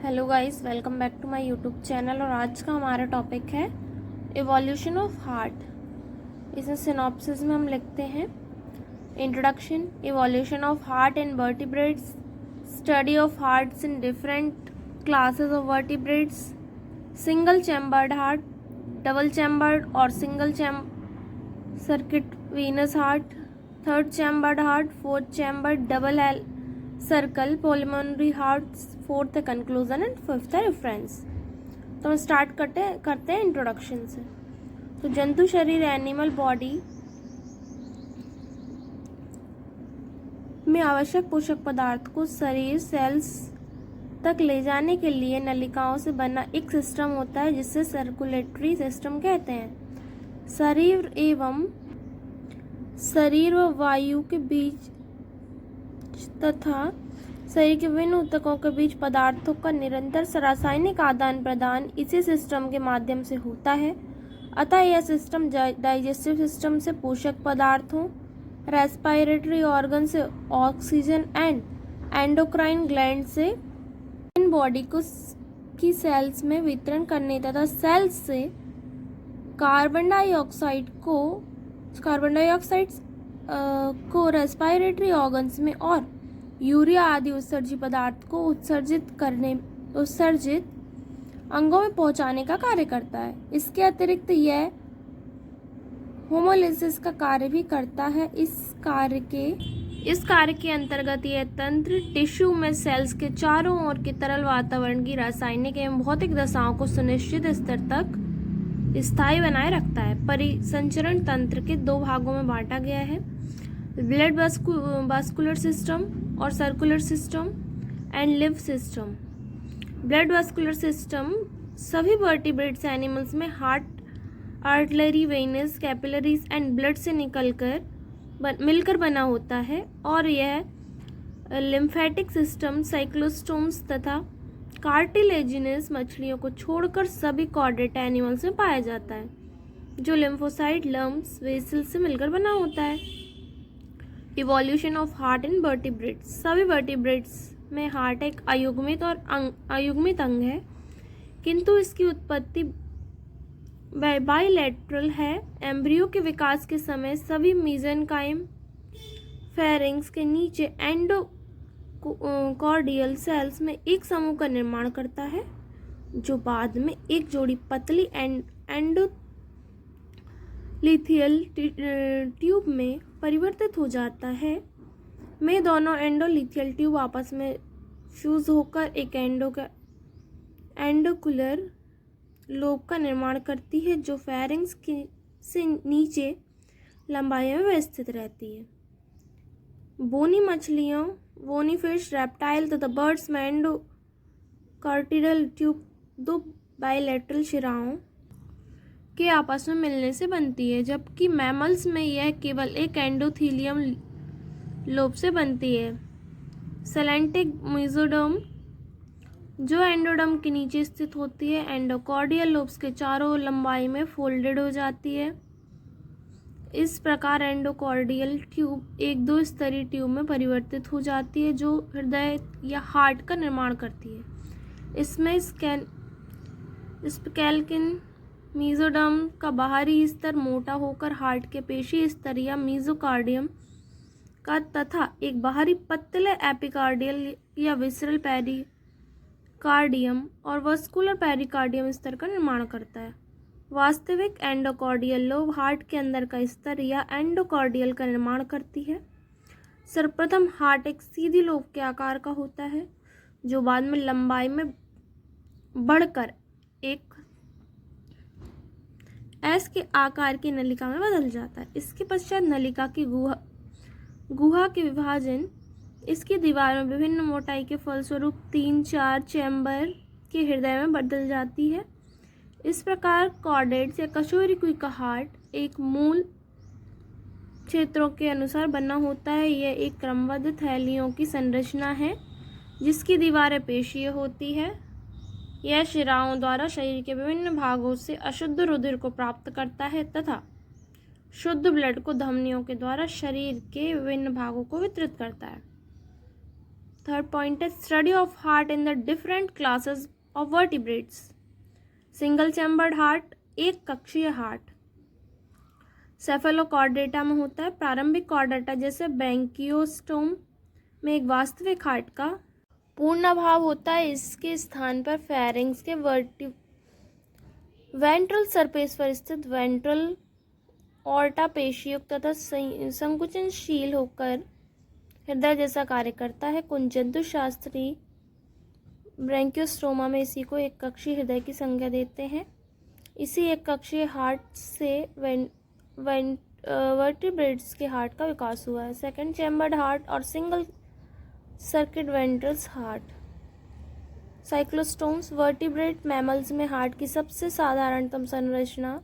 Hello guys, welcome back to my YouTube channel. और आज का हमारा टॉपिक है इवोल्यूशन ऑफ हार्ट। इसे सिनॉप्सिस में हम लिखते हैं। Introduction. Evolution of heart in vertebrates, study of hearts in different classes of vertebrates, single chambered heart, double chambered और single circuit venous heart, third chambered heart, fourth chambered double circle pulmonary hearts, fourth है conclusion and fifth है reference. तो हम start करते हैं introduction से। तो जंतु शरीर एनिमल बॉडी में आवश्यक पोषक पदार्थ को शरीर सेल्स तक ले जाने के लिए नलिकाओं से बना एक सिस्टम होता है जिसे सर्कुलेटरी सिस्टम कहते हैं। शरीर व वायु के बीच तथा शरीर के विभिन्न ऊतकों के बीच पदार्थों का निरंतर रासायनिक आदान प्रदान इसी सिस्टम के माध्यम से होता है। अतः यह सिस्टम डाइजेस्टिव सिस्टम से पोषक पदार्थों, रेस्पिरेटरी ऑर्गन से ऑक्सीजन एंड एंडोक्राइन ग्लैंड से इन बॉडी की सेल्स में वितरण करने तथा सेल्स से कार्बन डाइऑक्साइड को रेस्पिरेटरी ऑर्गन्स में और यूरिया आदि उत्सर्जित पदार्थ को उत्सर्जित अंगों में पहुंचाने का कार्य करता है। इसके अतिरिक्त यह होमोलिसिस का कार्य भी करता है। इस कार्य के अंतर्गत यह तंत्र टिश्यू में सेल्स के चारों ओर के तरल वातावरण की रासायनिक एवं भौतिक दशाओं को सुनिश्चित स्तर तक स्थायी बनाए रखता है। परिसंचरण तंत्र के दो भागों में बांटा गया है, ब्लड वास्कुलर सिस्टम और सर्कुलर सिस्टम एंड लिव सिस्टम। ब्लड वास्कुलर सिस्टम सभी वर्टिब्रेट्स एनिमल्स में heart, artery, veins, capillaries and blood से मिलकर बना होता है। और यह लिम्फेटिक सिस्टम साइक्लोस्टोम्स तथा कार्टिलेजिनस मछलियों को छोड़कर सभी कॉर्डेट एनिमल्स में पाया जाता है, जो लिम्फोसाइट, लम्प्स, वेसल्स से मिलकर बना होता है। Evolution of heart in vertebrates. सभी वर्टिब्रेट्स में हार्ट एक अयुग्मित अंग है, किंतु इसकी उत्पत्ति बाइलेटरल है। एम्ब्रियो के विकास के समय सभी मेसेनकाइम फेरिंग्स के नीचे एंडोकॉर्डियल सेल्स में एक समूह का निर्माण करता है, जो बाद में एक जोड़ी पतली एंडोलिथियल ट्यूब में परिवर्तित हो जाता है। में दोनों एंडोलिथियल ट्यूब आपस में फ्यूज होकर एक एंडोकुलर लोब का निर्माण करती है, जो फेरिंग्स से नीचे लंबाई में स्थित रहती है। बोनी मछलियों, बोनी फिश, रेप्टाइल तथा बर्ड्स में एंडोकार्टिडल ट्यूब दो बाइलेटरल शिराओं के आपस में मिलने से बनती है, जबकि मैमल्स में यह केवल एक एंडोथीलियम लोब से बनती है। सेलेंटिक मेसोडर्म, जो एंडोडर्म के नीचे स्थित होती है, एंडोकॉर्डियल लोब्स के चारों ओर लंबाई में फोल्डेड हो जाती है। इस प्रकार एंडोकॉर्डियल ट्यूब एक दो स्तरीय ट्यूब में परिवर्तित हो जाती है, जो हृदय या हार्ट का निर्माण करती है। इसमें स्पैक्युलिन मेसोडर्म का बाहरी स्तर मोटा होकर हार्ट के पेशी स्तर या मेसोकार्डियम का तथा एक बाहरी पतले एपिकार्डियल या विसरल पेरिकार्डियम और वस्कुलर पेरिकार्डियम स्तर का निर्माण करता है। वास्तविक एंडोकॉर्डियल लोब हार्ट के अंदर का स्तर या एंडोकॉर्डियल का निर्माण करती है। सर्वप्रथम हार्ट एक सीधी लोब के आकार का होता है, जो बाद में लंबाई में बढ़कर एक एस के आकार की नलिका में बदल जाता है। इसके पश्चात नलिका की गुहा के विभाजन इसकी दीवार में विभिन्न मोटाई के फलस्वरूप 3-4 चैम्बर के हृदय में बदल जाती है। इस प्रकार कॉर्डेट्स या कशोरीकुई का हार्ट एक मूल क्षेत्रों के अनुसार बना होता है। यह एक क्रमबद्ध थैलियों की संरचना है, जिसकी दीवारें पेशीय होती है। यह शिराओं द्वारा शरीर के विभिन्न भागों से अशुद्ध रुधिर को प्राप्त करता है तथा शुद्ध ब्लड को धमनियों के द्वारा शरीर के विभिन्न भागों को वितरित करता है। थर्ड पॉइंट है study of heart in the different classes of vertebrates. Single chambered heart, एक कक्षीय हार्ट सेफेलोकॉर्डेटा में होता है। प्रारंभिक कॉर्डेटा जैसे ब्रैंकियोस्टोम में एक वास्तविक हार्ट का पूर्ण अभाव होता है। इसके स्थान पर फेरिंग्स के वेंट्रल सरफेस पर स्थित वेंट्रल ऑर्टा पेशीयुक्त तथा संकुचनशील होकर हृदय जैसा कार्य करता है। कुंजंतु शास्त्री ब्रैंकियोस्टोमा में इसी को एक कक्षीय हृदय की संज्ञा देते हैं। इसी एक कक्षीय हार्ट से वर्टिब्रेट्स के हार्ट का विकास हुआ है। सेकंड चैम्बर्ड हार्ट और single circuit ventrals heart. Cyclostomes vertebrate mammals में हार्ट की सबसे साधारणतम संरचना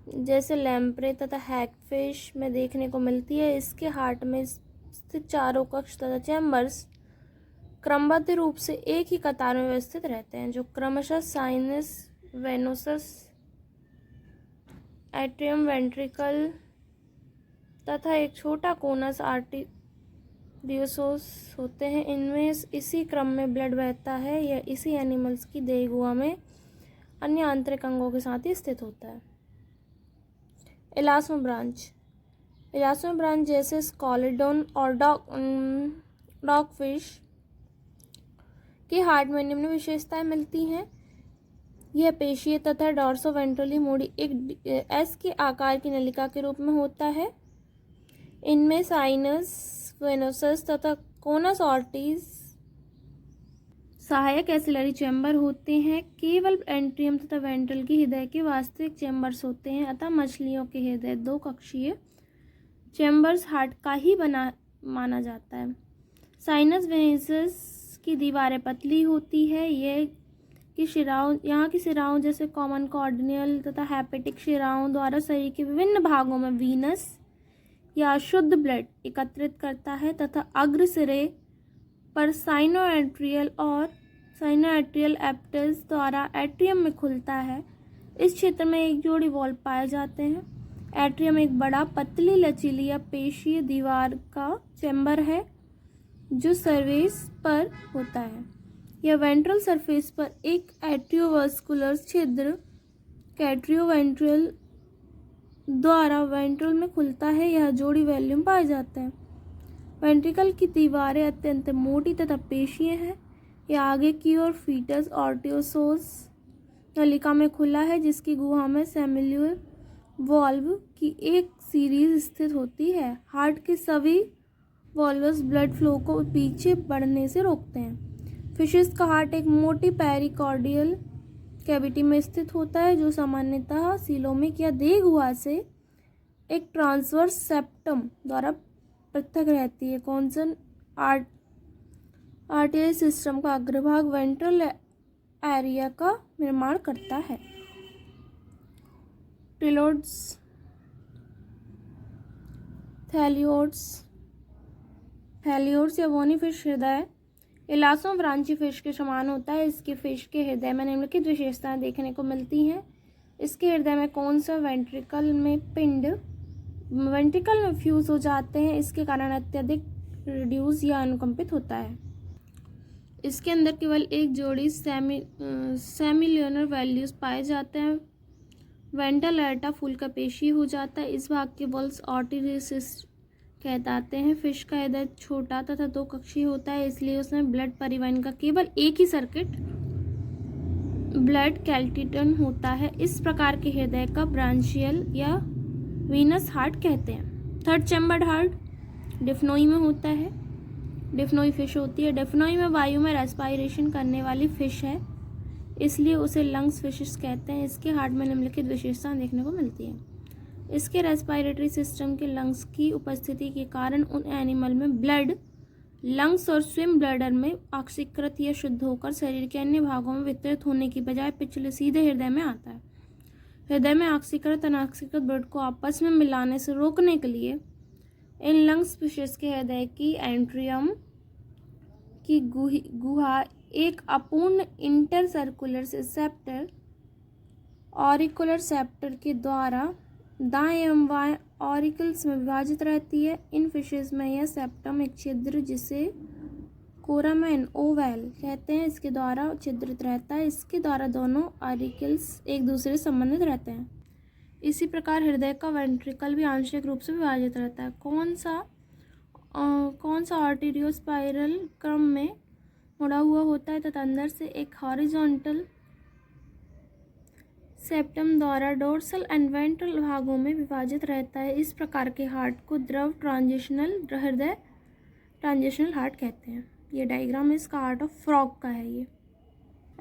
जैसे लैम्प्रे तथा हैगफिश में देखने को मिलती है। इसके हार्ट में स्थित चारों कक्ष तथा चैम्बर्स क्रमबद्ध रूप से एक ही कतार में व्यवस्थित रहते हैं, जो क्रमशः साइनस, वेनोसस, एट्रियम, वेंट्रिकल तथा एक छोटा कोनस आर्टेरियोसस होते हैं। इनमें इसी क्रम में ब्लड बहता है। यह इसी एनिमल्स की देह गुहा में अन्य आंतरिक अंगों के साथ ही स्थित होता है। इलास्मो ब्रांच। इलास्मो ब्रांच जैसे स्कॉलिडोन और डॉगफिश के हार्ट में निम्न विशेषताएं मिलती हैं। यह पेशीय तथा डॉर्सोवेंट्रली मोड़ी एक एस के आकार की नलिका के रूप में होता है। इनमें साइनस, वेनोसस तथा कोनस ऑर्टिस सहायक एसिलरी चैम्बर होते हैं। केवल एंट्रियम तथा वेंट्रल की हृदय के वास्तविक चैम्बर्स होते हैं। अतः मछलियों के हृदय दो कक्षीय चैम्बर्स हार्ट का ही माना जाता है। साइनस वेनसस की दीवारें पतली होती है। यहाँ की शिराओं जैसे कॉमन कॉर्डियल तथा हेपेटिक शिराओं द्वारा शरीर के विभिन्न भागों में वीनस या शुद्ध ब्लड एकत्रित करता है तथा अग्र सिरे पर साइनोएट्रियल और साइनोएट्रियल एप्टस द्वारा एट्रियम में खुलता है। इस क्षेत्र में एक जोड़ी वॉल्व पाए जाते हैं। एट्रियम एक बड़ा पतली लचीली या पेशीय दीवार का चैम्बर है जो सरफेस पर होता है। यह वेंट्रल सरफेस पर एक एट्रियोवास्कुलर छिद्र कैट्रियोवेंट्रल द्वारा वेंट्रल में खुलता है। यह जोड़ी वॉल्यूम पाए जाते हैं। वेंट्रिकल की दीवारें अत्यंत मोटी तथा पेशीय हैं। यह आगे की ओर फीटस ऑर्टियोसोस नलिका में खुला है, जिसकी गुहा में सेमिल्यूर वॉल्व की एक सीरीज स्थित होती है। हार्ट के सभी वॉल्व्स ब्लड फ्लो को पीछे बढ़ने से रोकते हैं। फिशेस का हार्ट एक मोटी पेरिकार्डियल कैविटी में स्थित होता है, जो सामान्यतः सीलोमिक या देह गुहा से एक ट्रांसवर्स सेप्टम द्वारा पृथक रहती है। कॉन्सन आर्टरी सिस्टम का अग्रभाग वेंट्रल एरिया का निर्माण करता है। टिलोड्स, थैलियोड्स या बोनी फिश हृदय इलास्मो ब्रांची फिश के समान होता है। इसके फिश के हृदय में निम्नलिखित विशेषताएं देखने को मिलती हैं। इसके हृदय में कौन सा वेंट्रिकल में फ्यूज हो जाते हैं। इसके कारण अत्यधिक रिड्यूस या अनुकंपित होता है। इसके अंदर केवल एक जोड़ी सेमिल्यूनर वैल्यूज पाए जाते हैं। वेंट्रल एर्टा फूल का पेशी हो जाता है। इस भाग के बल्स ऑर्टिरिसिस कहलाते हैं। फिश का हृदय छोटा तथा दो कक्षीय होता है, इसलिए उसमें ब्लड परिवहन का केवल एक ही सर्किट ब्लड कैल्टिटन होता है। इस प्रकार के हृदय का ब्रांचियल या वीनस हार्ट कहते हैं। थर्ड चैम्बर्ड हार्ट डिफ्नोई में होता है। डिफ्नोई फिश होती है। डिफ्नोई में वायु में रेस्पायरेशन करने वाली फिश है, इसलिए उसे लंग्स फिशेस कहते हैं। इसके हार्ट में निम्नलिखित विशेषताएं देखने को मिलती हैं। इसके रेस्पिरेटरी सिस्टम के लंग्स की उपस्थिति के कारण उन एनिमल में ब्लड लंग्स और स्विम ब्लैडर में ऑक्सीकृत या शुद्ध होकर शरीर के अन्य भागों में वितरित होने की बजाय पिछले सीधे हृदय में आता है। हृदय में ऑक्सीकृत अनऑक्सीकृत ब्लड को आपस में मिलाने से रोकने के लिए इन लंग्स फिशेस के हृदय की एंट्रियम की गुहा एक अपूर्ण इंटरसर्कुलर सेप्टर ऑरिकुलर सेप्टर के द्वारा दाएं एवं बाएं ऑरिकल्स में विभाजित रहती है। इन फिशेस में यह सेप्टम एक छिद्र जिसे कोरामेन ओवल कहते हैं, इसके द्वारा छिद्रित रहता है। इसके द्वारा दोनों ऑरिकल्स एक दूसरे से संबंधित रहते हैं। इसी प्रकार हृदय का वेंट्रिकल भी आंशिक रूप से विभाजित रहता है। कौन सा आर्टेरियोस्पाइरल क्रम में मुड़ा हुआ होता है तथा अंदर से एक हॉरिजॉन्टल सेप्टम द्वारा डोर्सल एंड वेंट्रल भागों में विभाजित रहता है। इस प्रकार के हार्ट को द्रव ट्रांजिशनल हृदय ट्रांजिशनल हार्ट कहते हैं। ये डायग्राम इसका हार्ट ऑफ फ्रॉग का है। ये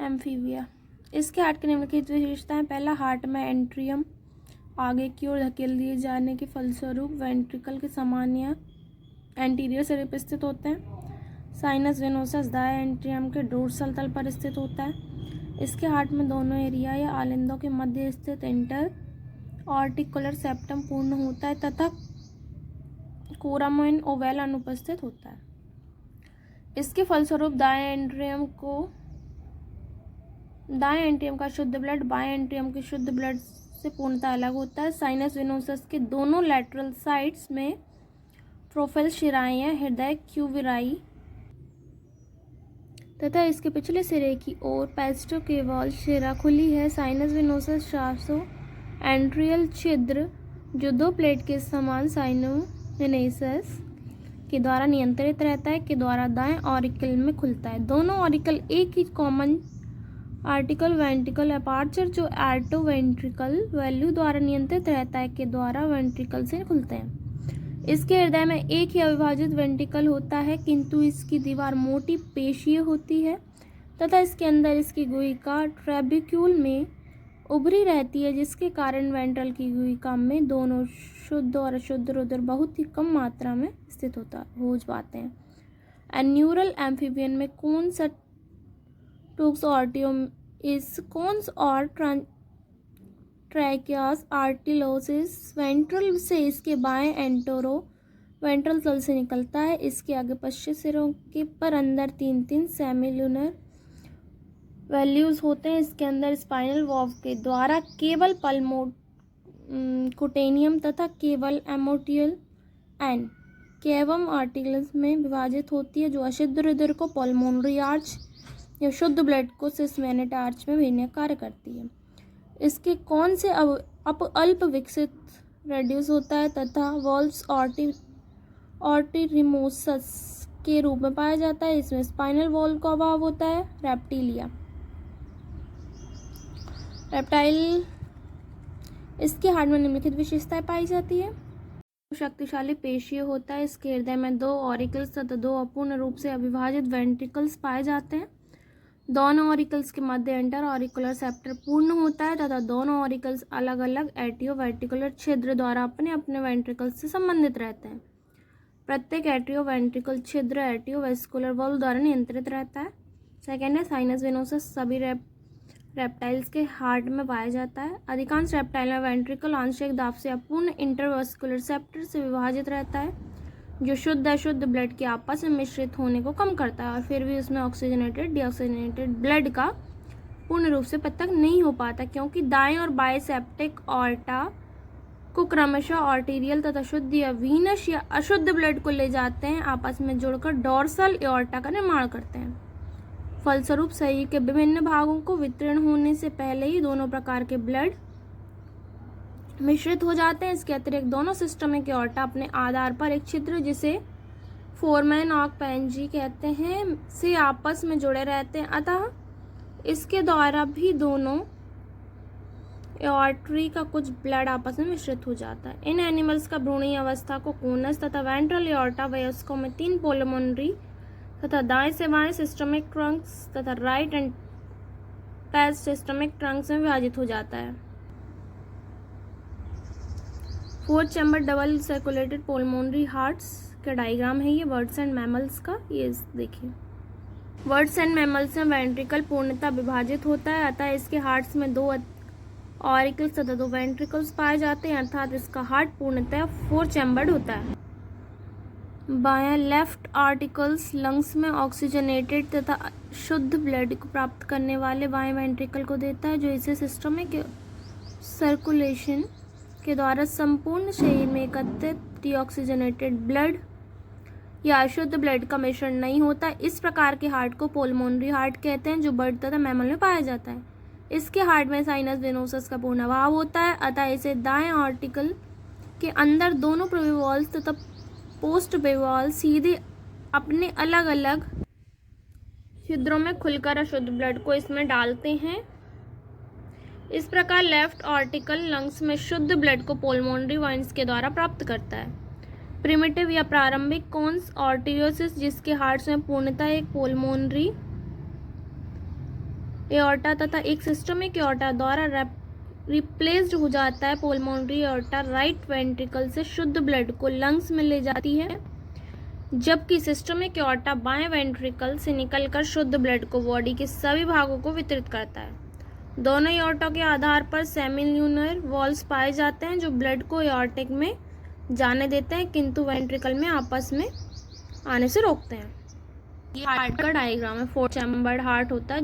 एम्फीबिया। इसके हार्ट की निम्नलिखित विशेषताएं। पहला, हार्ट में एंट्रियम आगे की ओर धकेल दिए जाने के फलस्वरूप वेंट्रिकल के समान या एंटीरियर से स्थित होते हैं। साइनस वेनोसस दाएं एंट्रियम के डोर्सल तल पर स्थित होता है। इसके हार्ट में दोनों एरिया या आलिंदों के मध्य स्थित इंटर आर्टिकुलर सेप्टम पूर्ण होता है तथा कोरामेन ओवल अनुपस्थित होता है। इसके फलस्वरूप दाएं एंट्रियम का शुद्ध ब्लड बाएं एंट्रियम के शुद्ध ब्लड से पूर्णतः अलग होता है। साइनस वेनोसस के दोनों लैटरल साइड्स में प्रोफाइल शिराएं या हृदय क्यूविराई तथा इसके पिछले सिरे की ओर पेस्टोकेवल शिरा खुली है। साइनस वेनोसस शासो एंट्रियल छिद्र जो दो प्लेट के समान साइनोवेनेसस के द्वारा नियंत्रित रहता है के द्वारा दाएं ऑरिकल में खुलता है। दोनों ऑरिकल एक ही कॉमन आर्टिकल वेंट्रिकल अपार्चर जो एर्टो वेंट्रिकल वैल्यू द्वारा नियंत्रित रहता है के द्वारा वेंट्रिकल से खुलते हैं। इसके हृदय में एक ही अविभाजित वेंट्रिकल होता है किंतु इसकी दीवार मोटी पेशीय होती है तथा इसके अंदर इसकी गुहिका ट्रेबिक्यूल में उभरी रहती है, जिसके कारण वेंट्रल की गुहिका में दोनों शुद्ध और अशुद्ध रुधिर बहुत ही कम मात्रा में स्थित हो पाते हैं। एन्यूरल एम्फीबियन में कौन सा टोक्सोआर्टियम इस कॉन्स और ट्रैकियास आर्टिलोसिस वेंट्रल से इसके बाएं एंटोरो वेंट्रल तल से निकलता है। इसके आगे पश्चिम सिरों के पर अंदर 3 सेमिलुनर वैल्यूज होते हैं। इसके अंदर स्पाइनल वॉल्व के द्वारा केवल कुटेनियम तथा केवल एमोटियल एंड केवम आर्टिकल्स में विभाजित होती है जो अशुद्ध रुधिर को पल्मोनरी आर्च या शुद्ध ब्लड को सिस्मेनेट आर्च में भेजने का कार्य करती है। इसके कौन से अल्प विकसित रेड्यूस होता है तथा वॉल्व्स ऑर्टिरिमोसस के रूप में पाया जाता है। इसमें स्पाइनल वॉल्व का अभाव होता है। रेप्टाइल इसके हार्ट में निम्नलिखित विशेषताएं पाई जाती है। शक्तिशाली पेशीय होता है। इसके हृदय में 2 ऑरिकल्स तथा 2 अपूर्ण रूप से अविभाजित वेंट्रिकल्स पाए जाते हैं। दोनों ऑरिकल्स के मध्य इंटर ऑरिकुलर सेप्टर पूर्ण होता है तथा दोनों ऑरिकल्स अलग अलग एट्रियो वेंट्रिकुलर छिद्र द्वारा अपने अपने वेंट्रिकल्स से संबंधित रहते हैं। प्रत्येक एट्रियो वेंट्रिकल छिद्र एट्रियो वेस्कुलर वॉल्व द्वारा नियंत्रित रहता है। सेकेंड है साइनस वेनोसस सभी रेप्टाइल्स के हार्ट में पाया जाता है। अधिकांश रेप्टाइल में वेंट्रिकल आंशिक दाब से अपूर्ण इंटरवेस्कुलर सेप्टर से विभाजित रहता है जो शुद्ध अशुद्ध ब्लड के आपस में मिश्रित होने को कम करता है और फिर भी उसमें ऑक्सीजनेटेड डीऑक्सीजनेटेड ब्लड का पूर्ण रूप से पृथक नहीं हो पाता क्योंकि दाएं और बाएं सेप्टिक ऑर्टा को क्रमशः आर्टेरियल तथा शुद्ध या वीनस या अशुद्ध ब्लड को ले जाते हैं आपस में जुड़कर डोर्सल एओर्टा का निर्माण करते हैं। फलस्वरूप शरीर के विभिन्न भागों को वितरण होने से पहले ही दोनों प्रकार के ब्लड मिश्रित हो जाते हैं। इसके अतिरिक्त दोनों सिस्टमिक एओर्टा अपने आधार पर एक छिद्र जिसे फोरमैन ऑक पेंजी कहते हैं से आपस में जुड़े रहते हैं, अतः इसके द्वारा भी दोनों एओर्ट्री का कुछ ब्लड आपस में मिश्रित हो जाता है। इन एनिमल्स का भ्रूणीय अवस्था को कोनस तथा वेंट्रल एओर्टा वयस्कों में 3 पोलमोनरी तथा दाएं से बाएं सिस्टमिक ट्रंक्स तथा right and left systemic Trunks में विभाजित हो जाता है। 4 चैम्बर डबल सर्कुलेटेड पोलमोनरी हार्ट्स का डायग्राम है ये बर्ड्स एंड मैमल्स का। ये देखिए बर्ड्स एंड मैमल्स में वेंट्रिकल पूर्णतः विभाजित होता है, अतः इसके हार्ट्स में 2 ऑरिकल्स तथा 2 वेंट्रिकल्स पाए जाते हैं, अर्थात इसका हार्ट पूर्णतः 4 चैम्बर्ड होता है। बायां लेफ्ट आर्टिकल्स लंग्स में ऑक्सीजनेटेड तथा शुद्ध ब्लड को प्राप्त करने वाले बाएं वेंट्रिकल को देता है जो इसे सिस्टमिक सर्कुलेशन के द्वारा संपूर्ण शरीर में एकत्रित डीऑक्सीजनेटेड ब्लड या शुद्ध ब्लड का मिश्रण नहीं होता। इस प्रकार के हार्ट को पुल्मोनरी हार्ट कहते हैं, जो बर्ड तथा मैमल में पाया जाता है। इसके हार्ट में साइनस वेनोसस का पूर्ण अभाव होता है, अतः इसे दाएं आर्टिकल के अंदर दोनों प्रोविवॉल्स तथा पोस्ट प्रोविवॉल्स सीधे अपने अलग अलग छिद्रों में खुलकर अशुद्ध ब्लड को इसमें डालते हैं। इस प्रकार लेफ्ट आर्टिकल लंग्स में शुद्ध ब्लड को पुल्मोनरी वेन्स के द्वारा प्राप्त करता है। प्रिमिटिव या प्रारंभिक कोन्स आर्टेरियोसिस, जिसके हार्ट्स में पूर्णतः एक पुल्मोनरी एओर्टा तथा एक सिस्टमिक एओर्टा द्वारा रिप्लेस्ड हो जाता है। पुल्मोनरी एओर्टा राइट वेंट्रिकल से शुद्ध ब्लड को लंग्स में ले जाती है, जबकि सिस्टमिक एओर्टा बाएं वेंट्रिकल से निकलकर शुद्ध ब्लड को बॉडी के सभी भागों को वितरित करता है। दोनों एओर्टा के आधार पर सेमिल्यूनर वॉल्स पाए जाते हैं, जो ब्लड को एओर्टिक में जाने देते हैं, किंतु वेंट्रिकल में आपस में आने से रोकते हैं। ये हार्ट का डायग्राम है। 4 चैम्बर्ड हार्ट होता है।